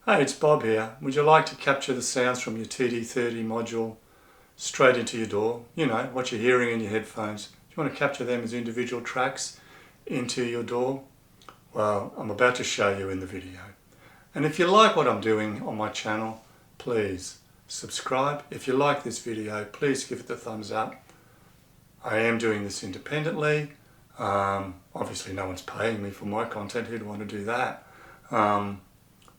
Hey, it's Bob here. Would you like to capture the sounds from your TD30 module straight into your DAW? You know, what you're hearing in your headphones. Do you want to capture them as individual tracks into your DAW? Well, I'm about to show you in the video. And if you like what I'm doing on my channel, please subscribe. If you like this video, please give it the thumbs up. I am doing this independently. Obviously no one's paying me for my content. Who'd want to do that?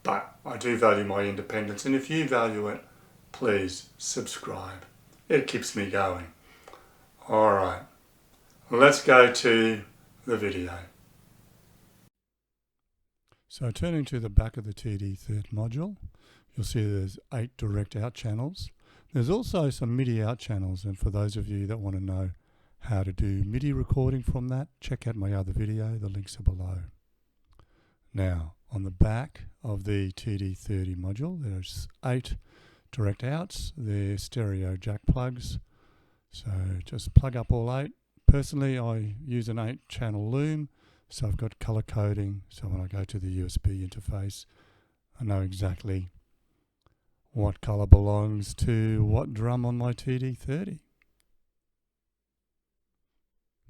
But I do value my independence, and if you value it, please subscribe. It keeps me going. Alright, let's go to the video. So turning to the back of the TD30 module, you'll see there's 8 direct out channels. There's also some MIDI out channels, and for those of you that want to know how to do MIDI recording from that, check out my other video, the links are below. Now, on the back of the TD30 module, there's 8 direct outs. They're stereo jack plugs. So just plug up all 8. Personally, I use an 8-channel loom, so I've got color coding. So when I go to the USB interface, I know exactly what color belongs to what drum on my TD30.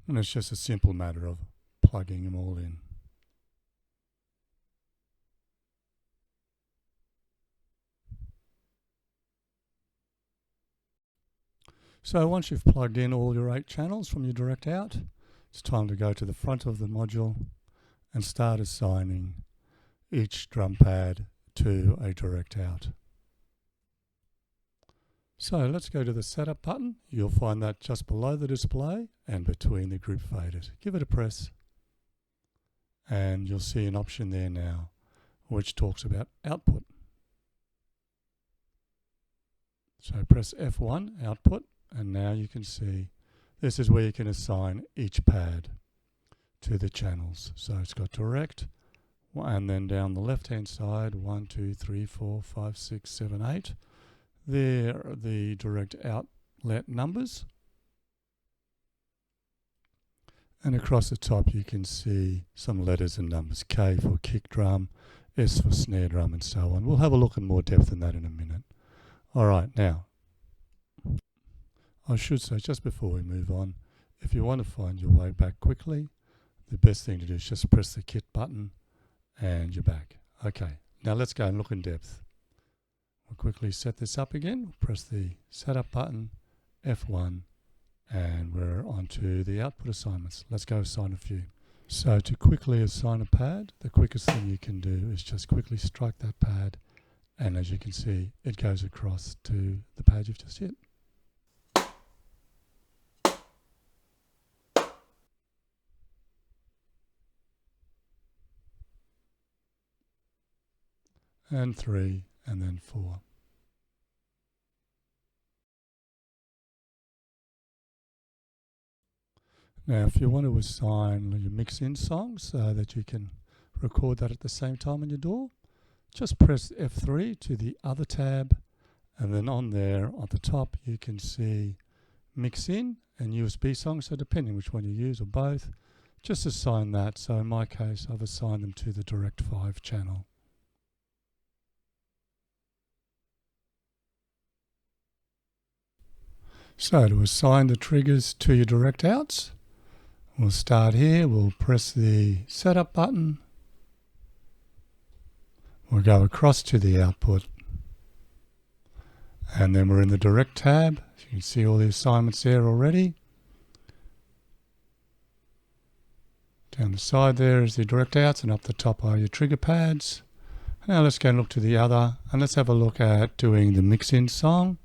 And it's just a simple matter of plugging them all in. So once you've plugged in all your 8 channels from your direct out, it's time to go to the front of the module and start assigning each drum pad to a direct out. So let's go to the setup button. You'll find that just below the display and between the group faders. Give it a press and you'll see an option there now which talks about output. So press F1, output. And now you can see this is where you can assign each pad to the channels. So it's got direct, and then down the left hand side, 1, 2, 3, 4, 5, 6, 7, 8. There are the direct outlet numbers. And across the top you can see some letters and numbers. K for kick drum, S for snare drum, and so on. We'll have a look in more depth in that in a minute. All right, now I should say, just before we move on, if you want to find your way back quickly, the best thing to do is just press the kit button and you're back. Okay, now let's go and look in depth. We'll quickly set this up again. Press the setup button, F1, and we're on to the output assignments. Let's go assign a few. So to quickly assign a pad, the quickest thing you can do is just quickly strike that pad, and as you can see, it goes across to the pad you've just hit. And 3, and then 4. Now, if you want to assign your mix-in songs so that you can record that at the same time in your DAW, just press F3 to the other tab, and then on there, at the top, you can see mix-in and USB songs. So depending which one you use or both, just assign that. So in my case, I've assigned them to the Direct 5 channel. So to assign the triggers to your direct outs, we'll start here. We'll press the setup button. We'll go across to the output. And then we're in the direct tab. You can see all the assignments there already. Down the side there is the direct outs, and up the top are your trigger pads. Now let's go and look to the other, and let's have a look at doing the mix-in song,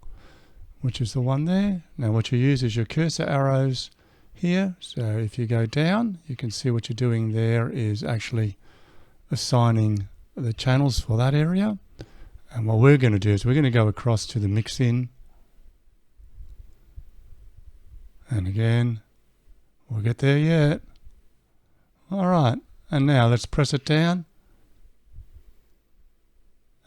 which is the one there. Now what you use is your cursor arrows here. So if you go down, you can see what you're doing there is actually assigning the channels for that area. And what we're going to do is we're going to go across to the mix-in. And again, we'll get there yet. All right, and now let's press it down.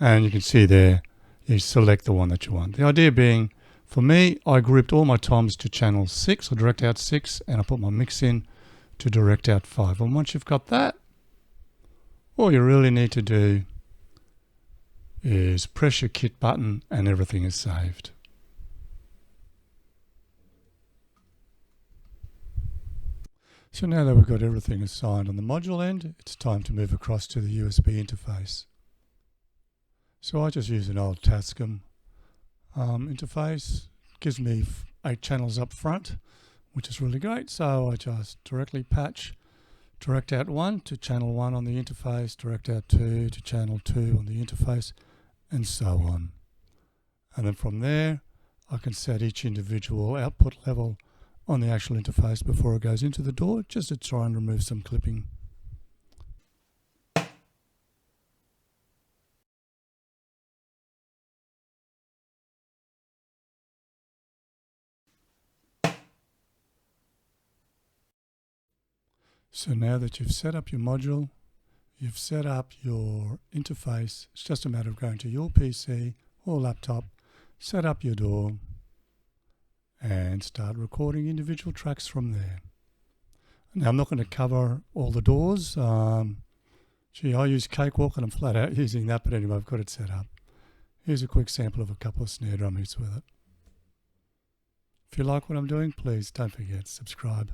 And you can see there, you select the one that you want. The idea being, for me, I grouped all my toms to channel 6 or direct out 6, and I put my mix in to direct out 5. And once you've got that, all you really need to do is press your kit button and everything is saved. So now that we've got everything assigned on the module end, it's time to move across to the USB interface. So I just use an old Tascam interface. It gives me 8 channels up front, which is really great. So I just directly patch direct out 1 to channel 1 on the interface, direct out 2 to channel 2 on the interface, and so on. And then from there, I can set each individual output level on the actual interface before it goes into the DAW, just to try and remove some clipping. So now that you've set up your module, you've set up your interface, it's just a matter of going to your PC or laptop, set up your DAW, and start recording individual tracks from there. Now I'm not going to cover all the DAWs. I use Cakewalk and I'm flat out using that, but anyway, I've got it set up. Here's a quick sample of a couple of snare drum hits with it. If you like what I'm doing, please don't forget to subscribe.